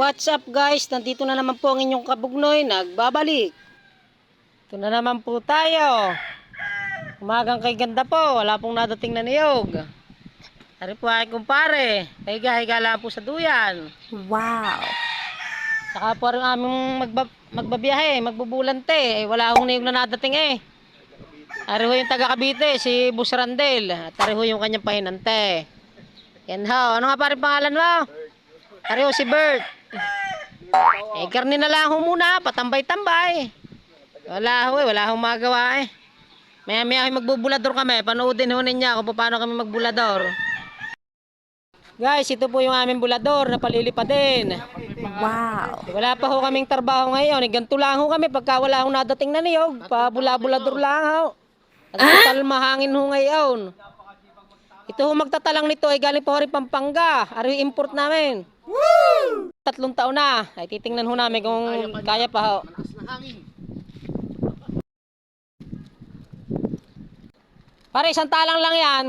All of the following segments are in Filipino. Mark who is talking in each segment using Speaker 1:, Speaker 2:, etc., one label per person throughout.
Speaker 1: What's up guys? Nandito na naman po ang inyong kabugnoy, nagbabalik. Ito na naman po tayo. Umagang kay ganda po, wala pong nadating na niyog. Tari po ay kumpare, higa-higa lang po sa duyan.
Speaker 2: Wow!
Speaker 1: Saka po rin aming magbabiyahe, magbubulante. Wala akong niyog na nadating eh. Tari ho yung taga Cavite, si Bus Randel. Tari ho yung kanyang pahinante. Yan ho, ano nga pa rin pangalan mo? Tari ho si Bert. Karne na lang ho muna, patambay-tambay. Wala akong magawa eh. Maya-maya magbubulador kami. Panoodin ho ninyo kung paano kami magbulador. Guys, ito po yung aming bulador na palilipad din.
Speaker 2: Wow!
Speaker 1: Wala pa ho kaming trabaho ngayon. Ganito lang ho kami pagka wala akong nadating na niyog. Pabula-bulador lang ho. At total mahangin ho ngayon. Ito ho magtatalang nito ay galing pa ho rin Pampanga. Ari import namin. Woo! 3 taon na. Ay titingnan ho namin kung kaya pa ho. Pare, isang talang lang yan.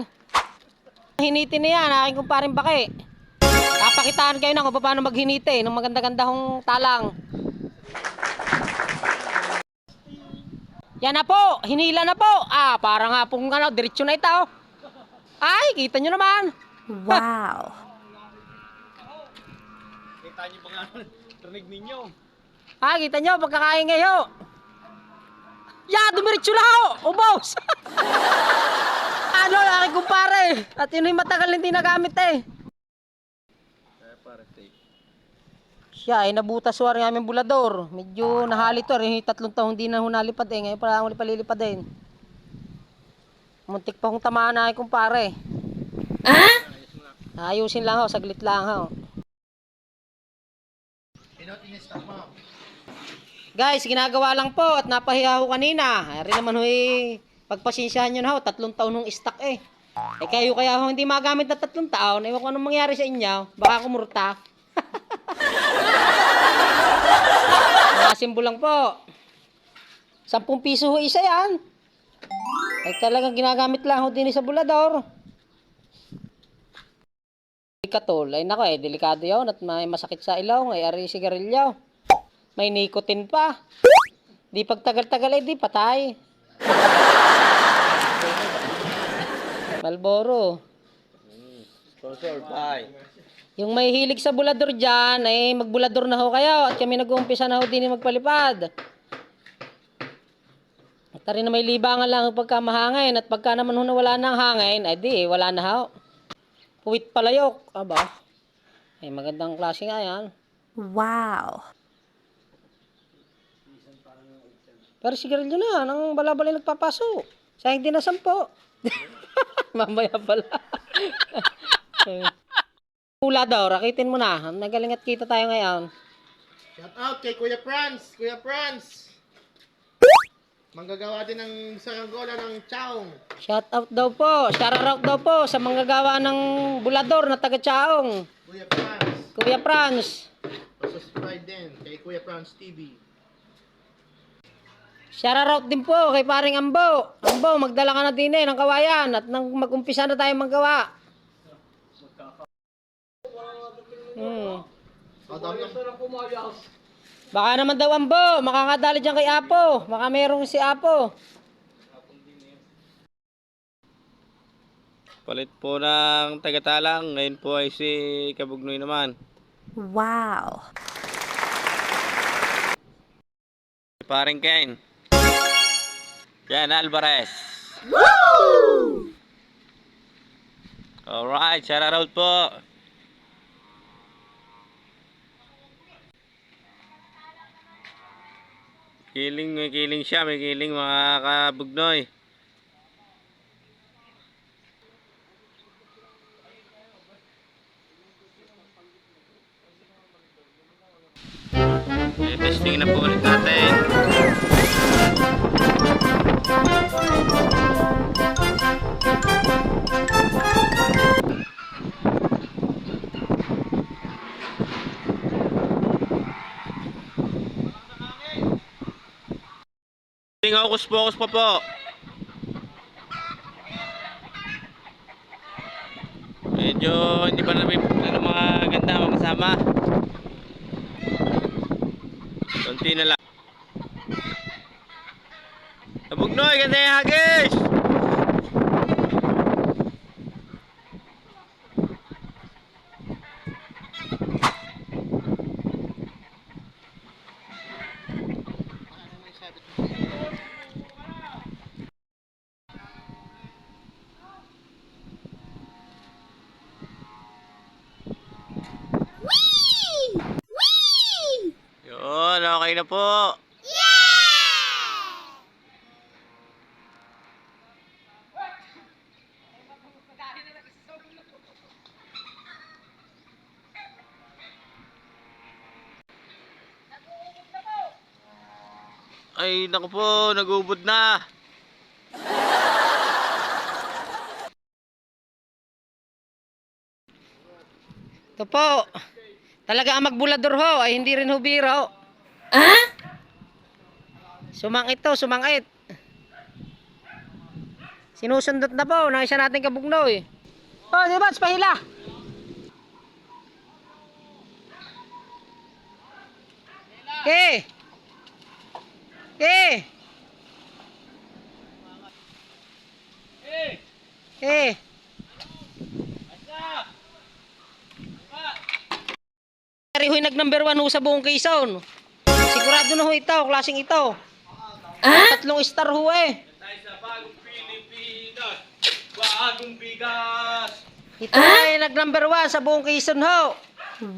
Speaker 1: Hinitin na yan, aking kumparing baki. Kapakitaan kayo na kung paano maghiniti ng maganda-ganda hong talang. Yan na po, hinila na po. Parang nga pong diretso na ito. Ay, kita nyo naman.
Speaker 2: Wow!
Speaker 3: Kita nyo ba nga rinig ninyo?
Speaker 1: Kita nyo, pagkakain ngayon. Dumiretso na ho! Ubos! Aking kumpare. At yun yung matagal hindi nagamit eh. Siya ay nabutas ho rin aming bulador. Medyo nahali to. 3 taon hindi na ho nalipad eh. Ngayon pala akong palilipad din. Muntik pa kong tamaan na aking kumpare. Ayusin lang ho, saglit lang ho. Guys, ginagawa lang po at napahiya ho kanina. Ari naman ho pagpasensyahan nyo na ho, 3 taon hong stock eh. Kayo kaya ho hindi magamit na 3 taon. Ewan ko anong mangyari sa inyo. Baka kumurta. Mga lang po. 10 piso ho isa yan. Ay talagang ginagamit lang ho din sa bulador. Katol, ay nako delikado yun at may masakit sa ilaw. Ay ari sigarilyo. May nicotine pa. Di pagtagal-tagal ay di patay. Malboro.
Speaker 3: Sponsor by.
Speaker 1: Yung may hilig sa bulador dyan, ay magbulador na ho kayo. At kami nag-uumpisa na ho din magpalipad. At rin na may libangan lang pagka mahangin. At pagka naman ho na wala ng hangin, ay di, wala na ho. Puwit palayok. Aba. Ay magandang klase nga yan.
Speaker 2: Wow!
Speaker 1: Pero sigarilyo na, nang bala-bala nagpapaso. Sayang din na 10. Mamaya pala. Pula daw, rakitin mo na. Nagaling at kita tayo ngayon.
Speaker 3: Shout out kay Kuya Franz. Kuya Franz. Manggagawa din ng saranggola ng Chaong.
Speaker 1: Shout out daw po. Shout out daw po sa manggagawa ng bulador na taga Chaong.
Speaker 3: Kuya Franz.
Speaker 1: Kuya Franz.
Speaker 3: Pasubscribe din kay Kuya Franz TV.
Speaker 1: Shout out din po kay paring Ambo. Ambo, magdala ka na din ng kawayan at nang mag-umpisa na tayo maggawa. Baka naman daw Ambo, makakadali dyan kay Apo. Baka merong si Apo.
Speaker 4: Palit po ng taga-talang. Ngayon po ay si Kabugnoy naman.
Speaker 2: Wow!
Speaker 4: Paring Ken. Yan, Alvarez. Woo! Alright, shout out po. May kiling siya, may kiling mga kabugnoy. Testing na po ulit natin. Hocus-pocus pa po. Medyo hindi pa namin mga ganda mga kasama. Kunti na lang. Kabugnoy, ganda yung hagis! Yun, okay na po. Ay, naku po, nag-ubod na.
Speaker 1: Ito po. Talaga ang magbulador ho ay hindi rin ho biro. Sumangit to, sumangit. Sinusundot na po ng isa nating kabugnoy. Oh, di ba? Pahila. Okay. Okay. Okay. Hoy, nag number 1 ho sa buong Quezon. Sigurado na ho ito, klaseng ito. Tatlong star ho eh.
Speaker 4: Tayo sa bagong Pilipinas, bagong bigas.
Speaker 1: Ito ay nag number 1 sa buong Quezon ho.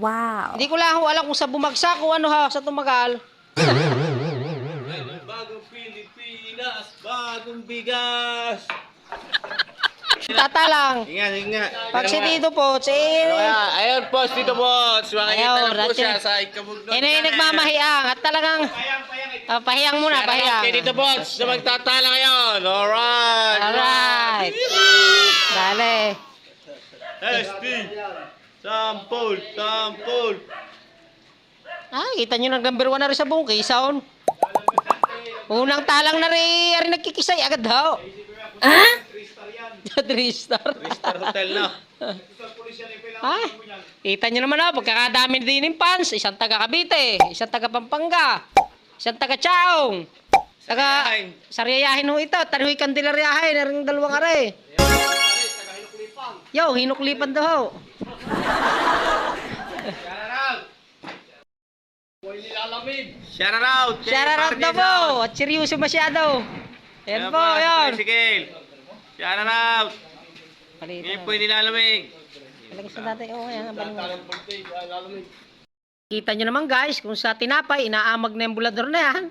Speaker 2: Wow.
Speaker 1: Hindi ko lang ho alam kung sa bumagsak o ano ho, sa tumagal.
Speaker 4: Bagong Pilipinas, bagong bigas.
Speaker 1: Tata lang.
Speaker 4: Ingat, ingat.
Speaker 1: Pag si Tito po, si...
Speaker 4: Ayun po, dito po. Makikita
Speaker 1: Ayaw,
Speaker 4: na po
Speaker 1: dati-
Speaker 4: siya sa ikabugnog.
Speaker 1: Ano yung nagmamahiyang at talagang... pahiyang muna, pahiyang.
Speaker 4: Kay Tito Bots na magtatala ngayon. Alright.
Speaker 1: Alright. Dale.
Speaker 4: ST. Sample, sample.
Speaker 1: Ah, kita nyo nag number 1 na rin sa buong Quezon. Unang talang na rin nagkikisay agad ho. Tristar.
Speaker 4: Star Hotel na.
Speaker 1: Ah, kita nyo naman ho, pagkakadami din yung fans. Isang taga Cavite, isang taga Pampanga, isang taga Chaong, taga Sariayahin ho ito, Tarihoy Candelaryahin, na rin dalawang are. Yo, hinuklipan daw ho.
Speaker 4: Shout out.
Speaker 1: Shout out daw po, at seryoso masyado. Ayan po, yun.
Speaker 4: Sige. Shout out.
Speaker 1: Palito
Speaker 4: Ngayon
Speaker 1: na.
Speaker 4: po yung nilalamig.
Speaker 1: Talaga sa dati, oh, ayan, kita nyo naman guys, kung sa tinapay, inaamag na yung bulador na yan.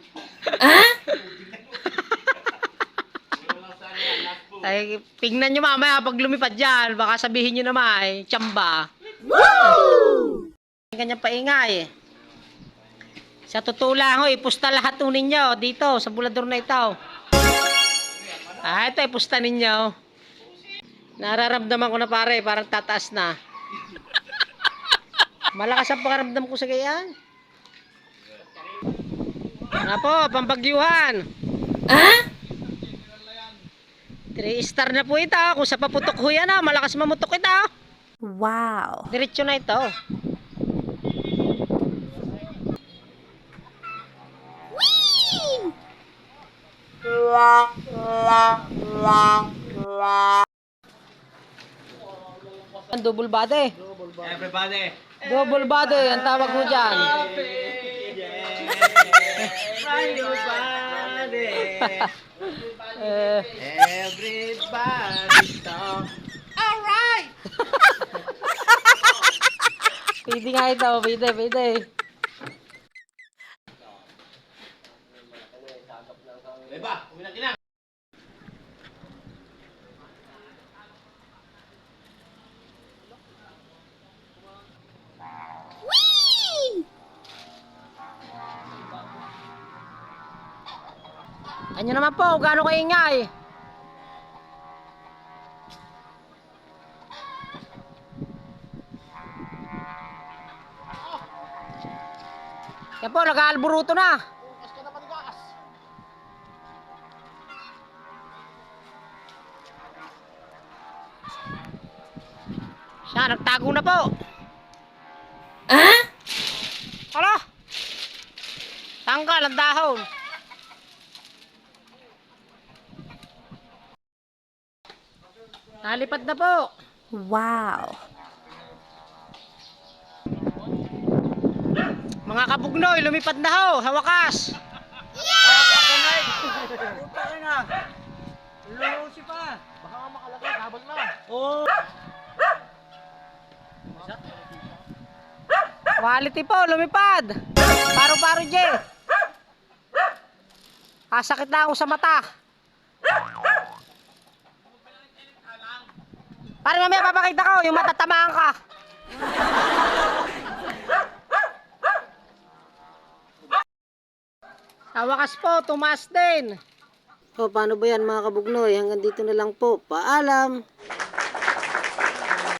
Speaker 1: Ay, tingnan nyo mamaya pag lumipad dyan, baka sabihin nyo naman, ay, tsamba. Ang kanyang paingay. Sa totoo lang, ipusta lahat po ninyo dito, sa bulador na ito. Ah, ito, ipusta ninyo. Nararamdaman ko na pare, parang tataas na. Malakas ang pakaramdam ko sa gayaan. Ano po, pambagyuhan. 3 star na po ito. Kung sa paputok ho yan, malakas mamutok ito.
Speaker 2: Wow.
Speaker 1: Diretso na ito. Double body.
Speaker 4: Everybody.
Speaker 1: Double body, ang tawag mo dyan.
Speaker 4: Everybody.
Speaker 1: Eh,
Speaker 4: Everybody stop.
Speaker 1: pwede nga ito, pwede, pwede.
Speaker 4: Diba? Uminak ina.
Speaker 1: Ano naman po, gaano kaingay? Yan po, nag-aalburuto na. Siya, nagtago na po. Hala? Tanggal ang dahon. Nalipad na po.
Speaker 2: Wow.
Speaker 1: Mga kabugnoy, lumipad na ho sa wakas.
Speaker 3: Lulusi pa. Baka nga makalagay, habol na.
Speaker 1: Oh. Quality po, lumipad. Paro-paro, Jay. Sakit na ako sa mata. Para mamaya papakita ko, yung matatamaan ka. Sa wakas po, tumaas din. O, paano ba yan mga kabugnoy? Hanggang dito na lang po. Paalam.